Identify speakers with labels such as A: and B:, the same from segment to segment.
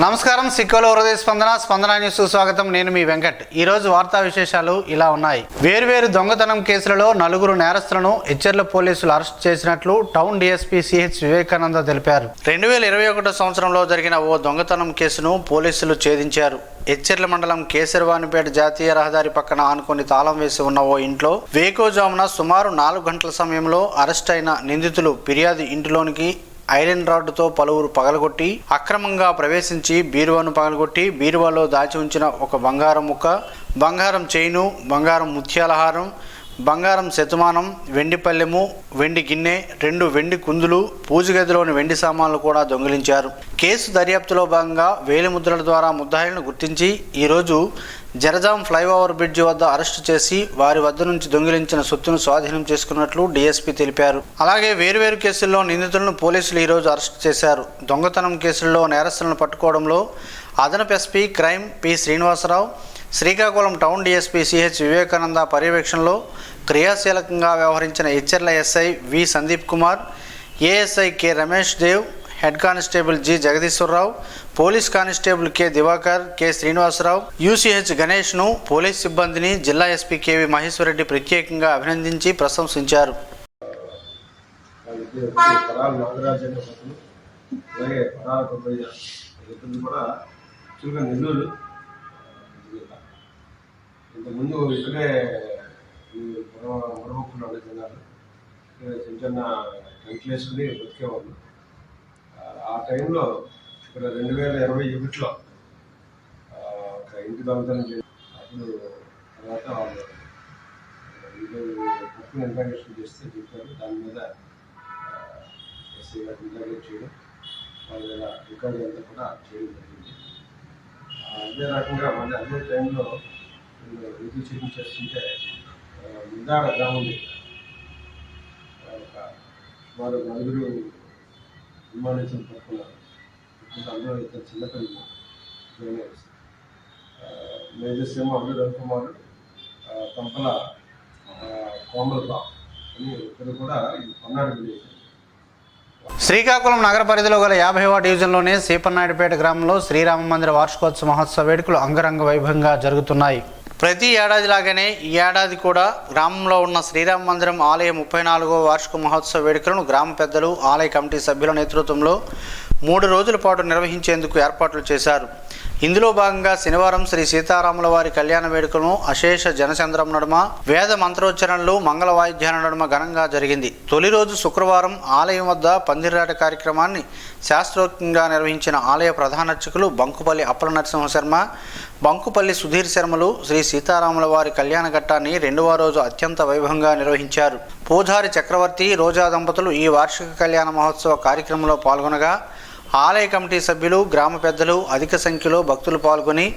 A: నమస్కారం సిక్కోలో హృదయ స్పందన న్యూస్ స్వాగతం. నేను మీ వెంకట్. ఈ రోజు వార్తా విశేషాలు ఇలా ఉన్నాయి. వేర్వేరు దొంగతనం కేసులలో 4 నేరస్తులను ఎచ్చెర్ల పోలీసులు అరెస్ట్ చేసినట్లు టౌన్ డీఎస్పీ సిహెచ్ వివేకానంద తెలిపారు. 2021 సంవత్సరంలో జరిగిన ఓ దొంగతనం కేసును పోలీసులు ఛేదించారు. ఎచ్చెర్ల మండలం కేసరవానిపేట జాతీయ రహదారి పక్కన ఆనుకొని తాళం వేసి ఉన్న ఓ ఇంట్లో వేకోజామున సుమారు 4 గంటల సమయంలో అరెస్ట్ అయిన నిందితులు ఫిర్యాదు ఇంటిలోనికి ఐరన్ రాడ్తో పలువురు పగలగొట్టి అక్రమంగా ప్రవేశించి బీరువాను పగలగొట్టి బీరువాలో దాచి ఉంచిన ఒక బంగారం ముక్క, బంగారం చైను, బంగారం ముత్యాలహారం, బంగారం శతమానం, వెండి పల్లెము, వెండి గిన్నె, 2 వెండి కుందులు, పూజ గదిలోని వెండి సామాన్లు కూడా దొంగిలించారు. కేసు దర్యాప్తులో భాగంగా వేలిముద్రల ద్వారా ముద్దాయిలను గుర్తించి ఈరోజు జరజాం ఫ్లైఓవర్ బ్రిడ్జి వద్ద అరెస్టు చేసి వారి వద్ద నుంచి దొంగిలించిన సొత్తును స్వాధీనం చేసుకున్నట్లు డీఎస్పీ తెలిపారు. అలాగే వేర్వేరు కేసుల్లో నిందితులను పోలీసులు ఈరోజు అరెస్టు చేశారు. దొంగతనం కేసుల్లో నేరస్తులను పట్టుకోవడంలో అదనపు SP crime P Srinivasarao, Srikakulam town DSP CH Vivekananda పర్యవేక్షణలో క్రియాశీలకంగా వ్యవహరించిన Etcherla SI V Sandeep Kumar, ASI K Ramesh Dev, head constable G Jagadeeswararao, police constable K Divakar, K Srinivasarao, యూసీహెచ్ గణేష్ను, పోలీస్ సిబ్బందిని జిల్లా ఎస్పీ కెవి మహేశ్వరరెడ్డి ప్రత్యేకంగా అభినందించి ప్రశంసించారు.
B: ఇంతకుముందు ఇక్కడే మరొకరు జనాలు చిన్న చిన్న టెంట్లు వేసుకుని బతికేవాళ్ళు. ఆ టైంలో ఇక్కడ 2021లో ఒక ఇంటి దొంగతనం చేసి అప్పుడు తర్వాత వాళ్ళు బుక్ని ఇంట్రాగేషన్ చేస్తే చెప్పారు. దాని మీద ఎస్ఐ గారు ఇంట్రాగేట్ చేయడం, వాళ్ళ మీద రికార్డు అంతా కూడా చేయడం జరిగింది. అదే రకంగా మళ్ళీ అదే టైంలో విద్యుత్ చెకింగ్ చేస్తుంటే ముద్దాడ గ్రామం ఒక సుమారు 4 విమానించిన పట్టుకున్నారు. అందులో 2 చిన్నపిల్లలు, మేజర్స్ ఏమో అల్లు రవికుమార్, తంపల కోమలరావు అని ఇద్దరు కూడా ఈ పన్నాడు విలేజ్.
A: శ్రీకాకుళం నగర పరిధిలో గల 50వ డివిజన్లోని సీపన్నాయుడుపేట గ్రామంలో శ్రీరామ మందిర వార్షికోత్సవ మహోత్సవ వేడుకలు అంగరంగ వైభవంగా జరుగుతున్నాయి. ప్రతి ఏడాదిలాగానే ఈ ఏడాది కూడా గ్రామంలో ఉన్న శ్రీరామ మందిరం ఆలయ 34వ వార్షిక మహోత్సవ వేడుకలను గ్రామ పెద్దలు, ఆలయ కమిటీ సభ్యుల నేతృత్వంలో 3 రోజుల పాటు నిర్వహించేందుకు ఏర్పాట్లు చేశారు. ఇందులో భాగంగా శనివారం శ్రీ సీతారాముల వారి కళ్యాణ వేడుకను అశేష జనచంద్రం నడుమ, వేద మంత్రోచ్చరణలు, మంగళ వాయిద్యాల నడుమ ఘనంగా జరిగింది. తొలి రోజు శుక్రవారం ఆలయం వద్ద పందిరాట కార్యక్రమాన్ని శాస్త్రోక్తంగా నిర్వహించిన ఆలయ ప్రధాన అర్చకులు బంకుపల్లి అప్పల నరసింహశర్మ, బంకుపల్లి సుధీర్ శర్మలు శ్రీ సీతారాముల వారి కళ్యాణ ఘట్టాన్ని 2వ రోజు అత్యంత వైభవంగా నిర్వహించారు. పూజారి చక్రవర్తి, రోజా దంపతులు ఈ వార్షిక కళ్యాణ మహోత్సవ కార్యక్రమంలో పాల్గొనగా ఆలయ కమిటీ సభ్యులు, గ్రామ పెద్దలు అధిక సంఖ్యలో భక్తులు పాల్గొని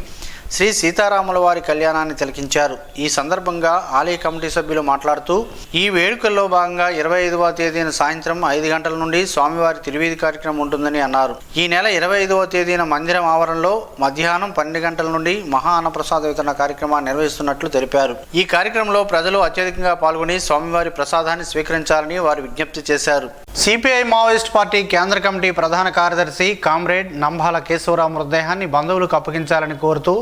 A: శ్రీ సీతారాముల వారి కళ్యాణాన్ని తిలకించారు. ఈ సందర్భంగా ఆలయ కమిటీ సభ్యులు మాట్లాడుతూ ఈ వేడుకల్లో భాగంగా 25వ తేదీన సాయంత్రం 5 గంటల నుండి స్వామివారి తిరువీధి కార్యక్రమం ఉంటుందని అన్నారు. ఈ నెల 25వ తేదీన మందిరం ఆవరణలో మధ్యాహ్నం 12 గంటల నుండి మహా అన్నప్రసాద వితరణ కార్యక్రమాన్ని నిర్వహిస్తున్నట్లు తెలిపారు. ఈ కార్యక్రమంలో ప్రజలు అత్యధికంగా పాల్గొని స్వామివారి ప్రసాదాన్ని స్వీకరించాలని వారు విజ్ఞప్తి చేశారు. సిపిఐ మావోయిస్ట్ పార్టీ కేంద్ర కమిటీ ప్రధాన కార్యదర్శి కామ్రేడ్ నంబాల కేశవరావు మృతదేహాన్ని బంధువులకు అప్పగించాలని కోరుతూ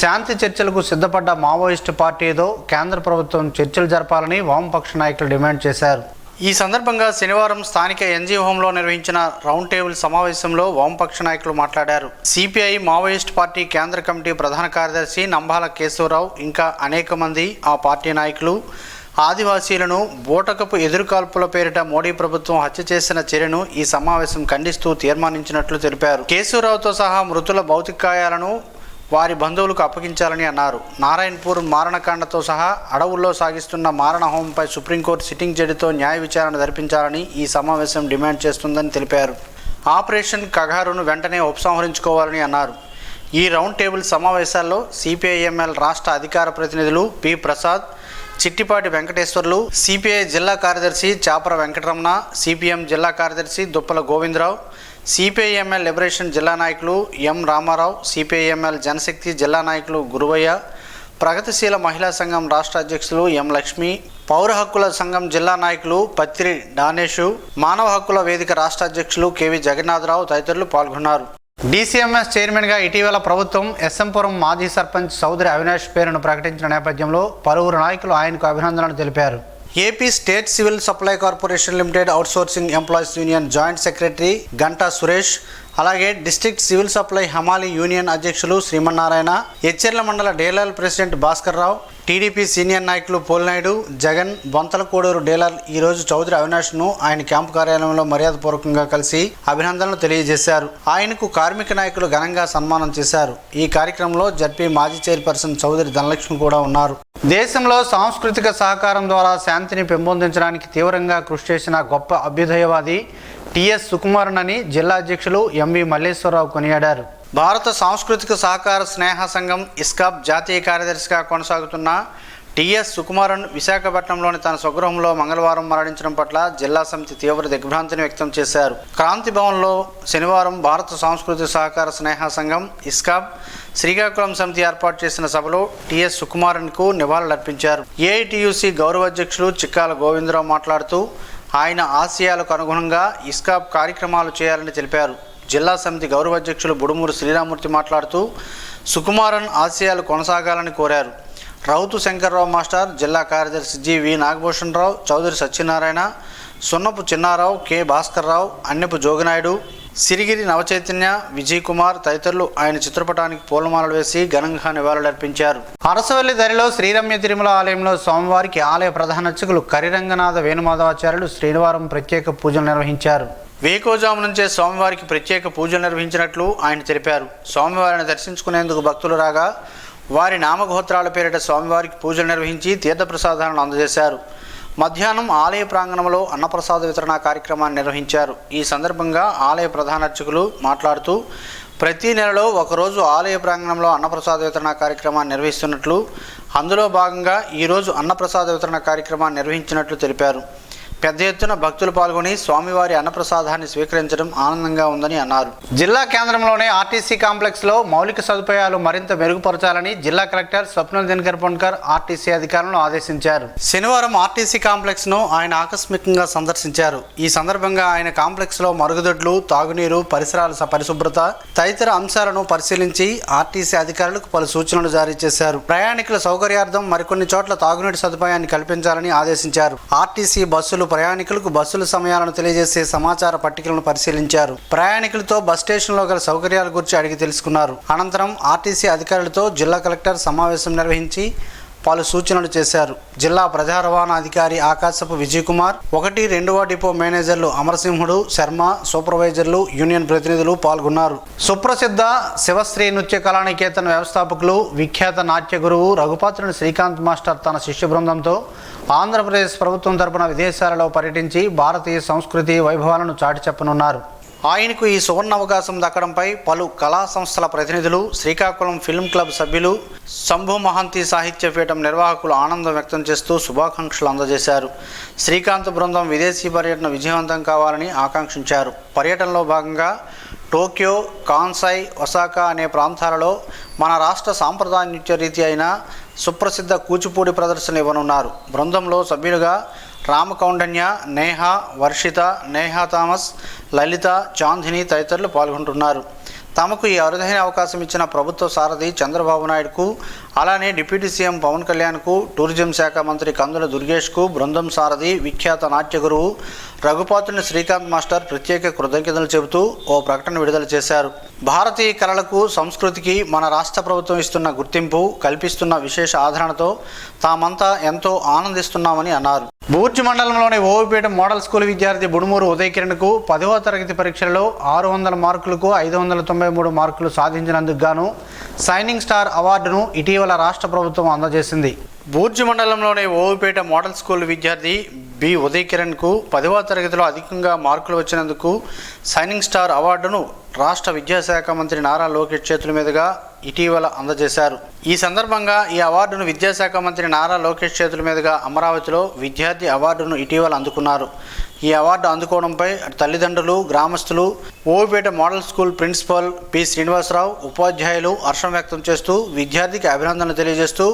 A: శాంతి చర్చలకు సిద్ధపడ్డ మావోయిస్టు పార్టీతో కేంద్ర ప్రభుత్వం చర్చలు జరపాలని వామపక్ష నాయకులు డిమాండ్ చేశారు. ఈ సందర్భంగా శనివారం స్థానిక ఎన్జీ హోంలో నిర్వహించిన రౌండ్ టేబుల్ సమావేశంలో వామపక్ష నాయకులు మాట్లాడారు. సిపిఐ మావోయిస్ట్ పార్టీ కేంద్ర కమిటీ ప్రధాన కార్యదర్శి నంబాల కేశవరావు ఇంకా అనేక మంది ఆ పార్టీ నాయకులు ఆదివాసీలను బూటకపు ఎదురుకాల్పుల పేరిట మోడీ ప్రభుత్వం హత్య చేసిన చర్యను ఈ సమావేశం ఖండిస్తూ తీర్మానించినట్లు తెలిపారు. కేశవరావుతో సహా మృతుల భౌతికాయాలను వారి బంధువులకు అప్పగించాలని అన్నారు. నారాయణపూర్ మారణకాండతో సహా అడవుల్లో సాగిస్తున్న మారణ హోమంపై సుప్రీంకోర్టు సిట్టింగ్ జడ్జితో న్యాయ విచారణ జరిపించాలని ఈ సమావేశం డిమాండ్ చేస్తుందని తెలిపారు. ఆపరేషన్ కగారును వెంటనే ఉపసంహరించుకోవాలని అన్నారు. ఈ రౌండ్ టేబుల్ సమావేశాల్లో సిపిఐఎంఎల్ రాష్ట్ర అధికార ప్రతినిధులు పి ప్రసాద్, చిట్టిపాటి వెంకటేశ్వర్లు, సిపిఐ జిల్లా కార్యదర్శి చాపర వెంకటరమణ, సిపిఎం జిల్లా కార్యదర్శి దుప్పల గోవిందరావు, సిపిఐఎంఎల్ లిబరేషన్ జిల్లా నాయకులు ఎం రామారావు, సిపిఐఎంఎల్ జనశక్తి జిల్లా నాయకులు గురువయ్య, ప్రగతిశీల మహిళా సంఘం రాష్ట్ర అధ్యక్షులు ఎం లక్ష్మి, పౌర హక్కుల సంఘం జిల్లా నాయకులు పత్రి డానేషు, మానవ హక్కుల వేదిక రాష్ట్ర అధ్యక్షులు కెవి జగన్నాథరావు తదితరులు పాల్గొన్నారు. డీసీఎంఎస్ చైర్మన్గా ఇటీవల ప్రభుత్వం ఎస్ఎంపురం మాజీ సర్పంచ్ చౌదరి అవినాష్ పేరును ప్రకటించిన నేపథ్యంలో పలువురు నాయకులు ఆయనకు అభినందనలు తెలిపారు. AP state civil supply corporation limited outsourcing employees union joint secretary Ganta Suresh, అలాగే డిస్ట్రిక్ట్ సివిల్ సప్లై హమాలీ యూనియన్ అధ్యక్షులు శ్రీమన్నారాయణ, ఎచ్చెర్ల మండల dealer president Bhaskar Rao, TDP senior నాయకులు పోలినాయుడు, జగన్, బొంతలకోడూరు డీలర్ ఈరోజు చౌదరి అవినాష్ను ఆయన క్యాంపు కార్యాలయంలో మర్యాదపూర్వకంగా కలిసి అభినందనలు తెలియజేశారు. ఆయనకు కార్మిక నాయకులు ఘనంగా సన్మానం చేశారు. ఈ కార్యక్రమంలో జడ్పీ మాజీ చైర్పర్సన్ చౌదరి ధనలక్ష్మి కూడా ఉన్నారు. దేశంలో సాంస్కృతిక సహకారం ద్వారా శాంతిని పెంపొందించడానికి తీవ్రంగా కృషి చేసిన గొప్ప అభ్యుదయవాది టిఎస్ సుకుమారన్ అని జిల్లా అధ్యక్షులు ఎంవి మల్లేశ్వరరావు కొనియాడారు. భారత సాంస్కృతిక సహకార స్నేహ సంఘం ఇస్కాప్ జాతీయ కార్యదర్శిగా కొనసాగుతున్న టిఎస్ సుకుమారన్ విశాఖపట్నంలోని తన స్వగృహంలో మంగళవారం మరణించడం పట్ల జిల్లా సమితి తీవ్ర దిగ్భ్రాంతిని వ్యక్తం చేశారు. క్రాంతి భవన్లో శనివారం భారత సాంస్కృతిక సహకార స్నేహ సంఘం ఇస్కాప్ శ్రీకాకుళం సమితి ఏర్పాటు చేసిన సభలో టిఎస్ సుకుమారన్కు నివాళులర్పించారు. ఏఐటియుసి గౌరవ అధ్యక్షులు చిక్కాల గోవిందరావు మాట్లాడుతూ ఆయన ఆశయాలకు అనుగుణంగా ఇస్కాప్ కార్యక్రమాలు చేయాలని తెలిపారు. జిల్లా సమితి గౌరవ అధ్యక్షులు బుడుమూరు శ్రీరామూర్తి మాట్లాడుతూ సుకుమారన్ ఆశయాలు కొనసాగాలని కోరారు. రౌతు శంకర్రావు మాస్టర్, జిల్లా కార్యదర్శి జివి నాగభూషణ్ రావు, చౌదరి సత్యనారాయణ, సున్నపు చిన్నారావు, కె భాస్కర్ రావు, అన్నెపు జోగినాయుడు, సిరిగిరి నవచైతన్య, విజయ్ కుమార్ తదితరులు ఆయన చిత్రపటానికి పూలమాలలు వేసి ఘనంగా నివాళులర్పించారు. అరసవల్లి దరిలో శ్రీరమ్య తిరుమల ఆలయంలో స్వామివారికి ఆలయ ప్రధాన అర్చకులు కరిరంగనాథ వేణుమాధవాచార్యులు శ్రీనివారం ప్రత్యేక పూజలు నిర్వహించారు. వేకోజాము నుంచే స్వామివారికి ప్రత్యేక పూజలు నిర్వహించినట్లు ఆయన తెలిపారు. స్వామివారిని దర్శించుకునేందుకు భక్తులు రాగా వారి నామగోత్రాల పేరిట స్వామివారికి పూజలు నిర్వహించి తీర్థప్రసాదాలను అందజేశారు. మధ్యాహ్నం ఆలయ ప్రాంగణంలో అన్నప్రసాద వితరణ కార్యక్రమాన్ని నిర్వహించారు. ఈ సందర్భంగా ఆలయ ప్రధాన అర్చకులు మాట్లాడుతూ ప్రతి నెలలో ఒకరోజు ఆలయ ప్రాంగణంలో అన్నప్రసాద వితరణ కార్యక్రమాన్ని నిర్వహిస్తున్నట్లు, అందులో భాగంగా ఈరోజు అన్నప్రసాద వితరణ కార్యక్రమాన్ని నిర్వహించినట్లు తెలిపారు. పెద్ద ఎత్తున భక్తులు పాల్గొని స్వామివారి అన్నప్రసాదాన్ని స్వీకరించడం ఆనందంగా ఉందని అన్నారు. జిల్లా కేంద్రంలోని ఆర్టీసీ కాంప్లెక్స్లో మౌలిక సదుపాయాలు మరింత మెరుగుపరచాలని జిల్లా కలెక్టర్ స్వప్నల్ దినకర్ పొన్కర్ ఆర్టీసీ అధికారులను ఆదేశించారు. శనివారం ఆర్టీసీ కాంప్లెక్స్ను ఆయన ఆకస్మికంగా సందర్శించారు. ఈ సందర్భంగా ఆయన కాంప్లెక్స్లో మరుగుదొడ్లు, తాగునీరు, పరిసరాల పరిశుభ్రత తదితర అంశాలను పరిశీలించి ఆర్టీసీ అధికారులకు పలు సూచనలు జారీ చేశారు. ప్రయాణికుల సౌకర్యార్థం మరికొన్ని చోట్ల తాగునీటి సదుపాయాన్ని కల్పించాలని ఆదేశించారు. ఆర్టీసీ బస్సులు ప్రయాణికులకు బస్సుల సమయాలను తెలియజేసే సమాచార పట్టికలను పరిశీలించారు. ప్రయాణికులతో బస్ స్టేషన్లో గల సౌకర్యాల గురించి అడిగి తెలుసుకున్నారు. అనంతరం ఆర్టీసీ అధికారులతో జిల్లా కలెక్టర్ సమావేశం నిర్వహించి పలు సూచనలు చేశారు. జిల్లా ప్రజా రవాణా అధికారి ఆకాశపు విజయ్ కుమార్, 1-2వ డిపో మేనేజర్లు అమరసింహుడు, శర్మ, సూపర్వైజర్లు, యూనియన్ ప్రతినిధులు పాల్గొన్నారు. సుప్రసిద్ధ శివశ్రీ నృత్య కళానికేతన్ వ్యవస్థాపకులు, విఖ్యాత నాట్య గురువు రఘుపాత్రుని శ్రీకాంత్ మాస్టర్ తన శిష్య బృందంతో ఆంధ్రప్రదేశ్ ప్రభుత్వం తరపున విదేశాలలో పర్యటించి భారతీయ సంస్కృతి వైభవాలను చాటి చెప్పనున్నారు. ఆయనకు ఈ సువర్ణ అవకాశం దక్కడంపై పలు కళా సంస్థల ప్రతినిధులు, శ్రీకాకుళం ఫిల్మ్ క్లబ్ సభ్యులు, శంభు మహంతి సాహిత్య పీఠం నిర్వాహకులు ఆనందం వ్యక్తం చేస్తూ శుభాకాంక్షలు అందజేశారు. శ్రీకాంత్ బృందం విదేశీ పర్యటన విజయవంతం కావాలని ఆకాంక్షించారు. పర్యటనలో భాగంగా టోక్యో, కాన్సై, ఒసాకా అనే ప్రాంతాలలో మన రాష్ట్ర సాంప్రదాయ నృత్య రీతి అయిన సుప్రసిద్ధ కూచిపూడి ప్రదర్శన ఇవ్వనున్నారు. బృందంలో సభ్యులుగా రామకౌండన్య, నేహ, వర్షిత, నేహా థామస్, లలిత, చాందిని తదితరులు పాల్గొంటున్నారు. తమకు ఈ అరుదైన అవకాశం ఇచ్చిన ప్రభుత్వ సారథి చంద్రబాబు నాయుడుకు, అలానే డిప్యూటీ సీఎం పవన్ కళ్యాణ్కు, టూరిజం శాఖ మంత్రి కందుల దుర్గేష్కు, బృందం సారథి విఖ్యాత నాట్య గురువు రఘుపాత్రుని శ్రీకాంత్ మాస్టర్ ప్రత్యేక కృతజ్ఞతలు చెబుతూ ఓ ప్రకటన విడుదల చేశారు. భారతీయ కళలకు, సంస్కృతికి మన రాష్ట్ర ప్రభుత్వం ఇస్తున్న గుర్తింపు, కల్పిస్తున్న విశేష ఆదరణతో తామంతా ఎంతో ఆనందిస్తున్నామని అన్నారు. బూర్జి మండలంలోని ఓవిపేట మోడల్ స్కూల్ విద్యార్థి బుడుమూరు ఉదయ్ కిరణ్కు 10వ తరగతి పరీక్షలలో 600 మార్కులకు 593 మార్కులు సాధించినందుకు గాను షైనింగ్ స్టార్ అవార్డును ఇటీవల రాష్ట్ర ప్రభుత్వం అందజేసింది. బూర్జి మండలంలోని ఓవిపేట మోడల్ స్కూల్ విద్యార్థి బి ఉదయ్ కిరణ్కు 10వ తరగతిలో అధికంగా మార్కులు వచ్చినందుకు షైనింగ్ స్టార్ అవార్డును రాష్ట్ర విద్యాశాఖ మంత్రి నారా లోకేష్ చేతుల మీదుగా ఇటీవల అందజేశారు. ఈ సందర్భంగా ఈ అవార్డును విద్యాశాఖ మంత్రి నారా లోకేష్ చేతుల మీదుగా అమరావతిలో విద్యార్థి అవార్డును ఇటీవల అందుకున్నారు. ఈ అవార్డు అందుకోవడంపై తల్లిదండ్రులు, గ్రామస్తులు, Ovipeta model school principal P Srinivasarao, ఉపాధ్యాయులు హర్షం వ్యక్తం చేస్తూ విద్యార్థికి అభినందనలు తెలియజేస్తూ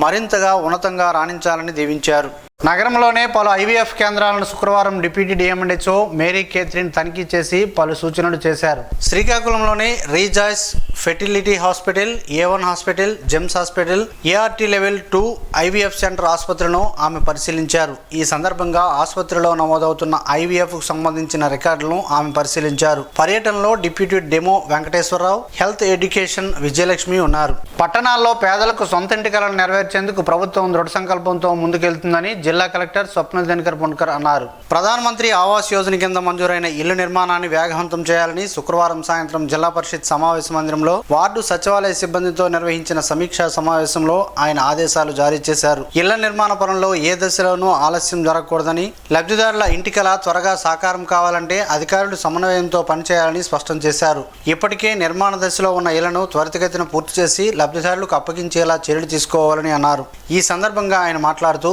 A: మరింతగా ఉన్నతంగా రాణించాలని దీవించారు. నగరంలోనే పలు ఐవీఎఫ్ కేంద్రాలను శుక్రవారం డిప్యూటీ డిఎంహెచ్ఓ మేరీ కేథరిన్ తనిఖీ చేసి పలు సూచనలు చేశారు. శ్రీకాకుళంలోని Rejoice fertility hospital, A1 hospital, Gems hospital, ART level 2 IVF centre ఆసుపత్రులను ఆమె పరిశీలించారు. ఈ సందర్భంగా ఆసుపత్రిలో నమోదవుతున్న ఐవీఎఫ్కు సంబంధించిన రికార్డులను ఆమె పరిశీలించారు. పర్యటనలో deputy DEMO Venkateswara Rao, health education Vijayalakshmi ఉన్నారు. పట్టణాల్లో పేదలకు సొంతింటి కలను నెరవేర్చేందుకు ప్రభుత్వం దృఢ సంకల్పంతో ముందుకెళ్తుందని జిల్లా కలెక్టర్ స్వప్న దినకర్ పుణ్కర్ అన్నారు. ప్రధానమంత్రి ఆవాస్ యోజన కింద మంజూరైన ఇళ్ల నిర్మాణాన్ని వేగవంతం చేయాలని శుక్రవారం సాయంత్రం జిల్లా పరిషత్ సమావేశ మందిరంలో వార్డు సచివాలయ సిబ్బందితో నిర్వహించిన సమీక్షా సమావేశంలో ఆయన ఆదేశాలు జారీ చేశారు. ఇళ్ల నిర్మాణ పనుల్లో ఏ దశలోనూ ఆలస్యం జరగకూడదని, లబ్ధిదారుల ఇంటి కల త్వరగా సాకారం కావాలంటే అధికారులు సమన్వయంతో పనిచేయాలని స్పష్టం చేశారు. ఇప్పటికే నిర్మాణ దశలో ఉన్న ఇళ్లను త్వరితగతిన పూర్తి చేసి లబ్ధిదారులకు అప్పగించేలా చర్యలు తీసుకోవాలని అన్నారు. ఈ సందర్భంగా ఆయన మాట్లాడుతూ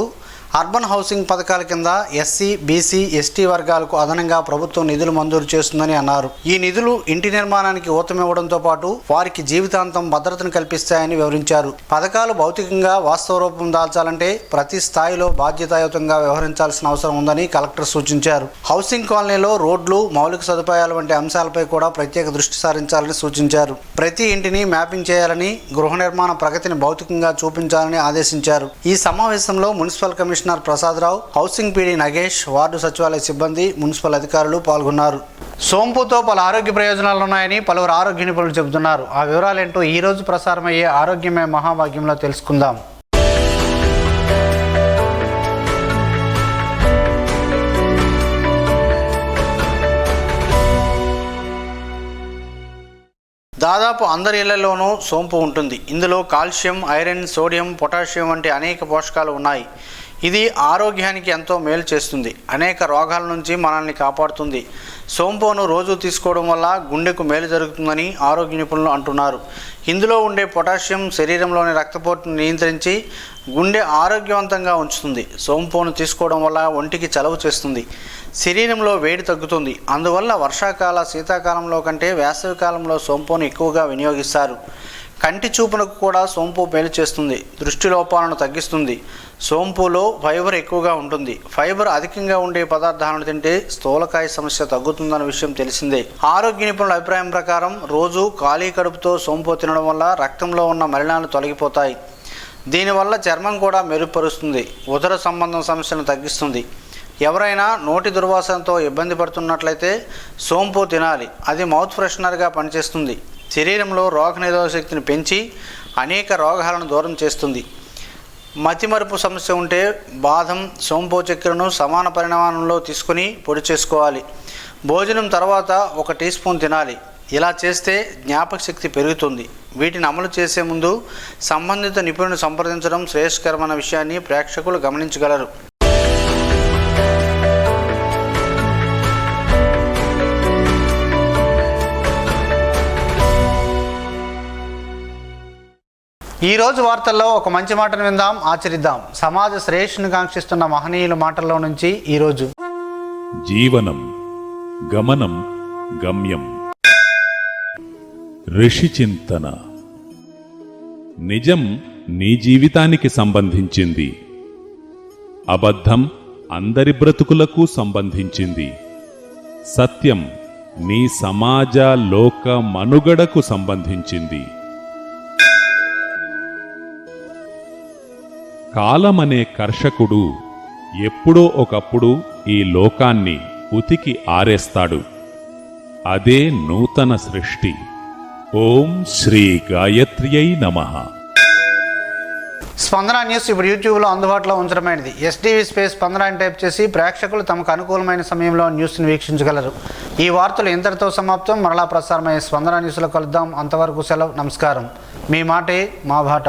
A: అర్బన్ హౌసింగ్ పథకాల కింద ఎస్సీ, బీసీ, ఎస్టీ వర్గాలకు అదనంగా ప్రభుత్వం నిధులు మంజూరు చేస్తుందని అన్నారు. ఈ నిధులు ఇంటి నిర్మాణానికి ఊతమివ్వడంతో పాటు వారికి జీవితాంతం భద్రతను కల్పిస్తాయని వివరించారు. పథకాలు భౌతికంగా వాస్తవ రూపం దాల్చాలంటే ప్రతి స్థాయిలో బాధ్యతాయుతంగా వ్యవహరించాల్సిన అవసరం ఉందని కలెక్టర్ సూచించారు. హౌసింగ్ కాలనీలో రోడ్లు, మౌలిక సదుపాయాలు వంటి అంశాలపై కూడా ప్రత్యేక దృష్టి సారించాలని సూచించారు. ప్రతి ఇంటిని మ్యాపింగ్ చేయాలని, గృహ నిర్మాణ ప్రగతిని భౌతికంగా చూపించాలని ఆదేశించారు. ఈ సమావేశంలో municipal commissioner Prasadarao, housing PD Nagesh, ward సచివాలయ సిబ్బంది, మున్సిపల్ అధికారులు పాల్గొన్నారు. సోంపుతో పలు ఆరోగ్య ప్రయోజనాలు ఉన్నాయని పలువురు ఆరోగ్య నిపుణులు చెబుతున్నారు. ఆ వివరాలేంటో ఈ రోజు ప్రసారమయ్యే ఆరోగ్యమే మహాభాగ్యంలో తెలుసుకుందాం. దాదాపు అందరి ఇళ్లలోనూ సోంపు ఉంటుంది. ఇందులో కాల్షియం, ఐరన్, సోడియం, పొటాషియం వంటి అనేక పోషకాలు ఉన్నాయి. ఇది ఆరోగ్యానికి ఎంతో మేలు చేస్తుంది. అనేక రోగాల నుంచి మనల్ని కాపాడుతుంది. సోంపును రోజు తీసుకోవడం వల్ల గుండెకు మేలు జరుగుతుందని ఆరోగ్య నిపుణులు అంటున్నారు. ఇందులో ఉండే పొటాషియం శరీరంలోని రక్తపోటును నియంత్రించి గుండె ఆరోగ్యవంతంగా ఉంచుతుంది. సోంపును తీసుకోవడం వల్ల ఒంటికి చలువ చేస్తుంది. శరీరంలో వేడి తగ్గుతుంది. అందువల్ల వర్షాకాల, శీతాకాలంలో కంటే వేసవికాలంలో సోంపును ఎక్కువగా వినియోగిస్తారు. కంటి చూపునకు కూడా సోంపు మేలు చేస్తుంది. దృష్టి లోపాలను తగ్గిస్తుంది. సోంపులో ఫైబర్ ఎక్కువగా ఉంటుంది. ఫైబర్ అధికంగా ఉండే పదార్థాలను తింటే స్థూలకాయ సమస్య తగ్గుతుందన్న విషయం తెలిసిందే. ఆరోగ్య నిపుణుల అభిప్రాయం ప్రకారం రోజు ఖాళీ కడుపుతో సోంపు తినడం వల్ల రక్తంలో ఉన్న మలినాలు తొలగిపోతాయి. దీనివల్ల చర్మం కూడా మెరుగుపరుస్తుంది. ఉదర సంబంధం సమస్యలను తగ్గిస్తుంది. ఎవరైనా నోటి దుర్వాసనతో ఇబ్బంది పడుతున్నట్లయితే సోంపు తినాలి. అది మౌత్ ఫ్రెషనర్గా పనిచేస్తుంది. శరీరంలో రోగనిరోధక శక్తిని పెంచి అనేక రోగాలను దూరం చేస్తుంది. మతిమరుపు సమస్య ఉంటే బాదం, సోంపు చక్కెరను సమాన పరిమాణంలో తీసుకుని పొడి చేసుకోవాలి. భోజనం తర్వాత 1 టీ స్పూన్ తినాలి. ఇలా చేస్తే జ్ఞాపక శక్తి పెరుగుతుంది. వీటిని అమలు చేసే ముందు సంబంధిత నిపుణులను సంప్రదించడం శ్రేయస్కరమైన విషయాన్ని ప్రేక్షకులు గమనించగలరు. ఈ రోజు వార్తల్లో ఒక మంచి మాటను విందాం, ఆచరిద్దాం. సమాజ శ్రేయస్సును కాంక్షిస్తున్న మహనీయుల మాటల్లో నుంచి ఈరోజు.
C: జీవనం గమనం గమ్యం. ఋషి చింతన. నిజం నీ జీవితానికి సంబంధించింది. అబద్ధం అందరి బ్రతుకులకు సంబంధించింది. సత్యం నీ సమాజ లోక మనుగడకు సంబంధించింది. కాలమనే కర్షకుడు ఎప్పుడో ఒకప్పుడు ఈ లోకాన్ని ఉతికి ఆరేస్తాడు. అదే నూతన సృష్టి. ఓం శ్రీ గాయత్ర్యై నమః.
A: స్పందన న్యూస్ ఇప్పుడు యూట్యూబ్లో అందుబాటులో ఉంచడమైనది. STV స్పేస్ స్పందన అని టైప్ చేసి ప్రేక్షకులు తమకు అనుకూలమైన సమయంలో న్యూస్ని వీక్షించగలరు. ఈ వార్తలు ఇంతటితో సమాప్తం. మరలా ప్రసారమయ్యే స్పందన న్యూస్లో కలుద్దాం. అంతవరకు సెలవు. నమస్కారం. మీ మాటే మా బాట.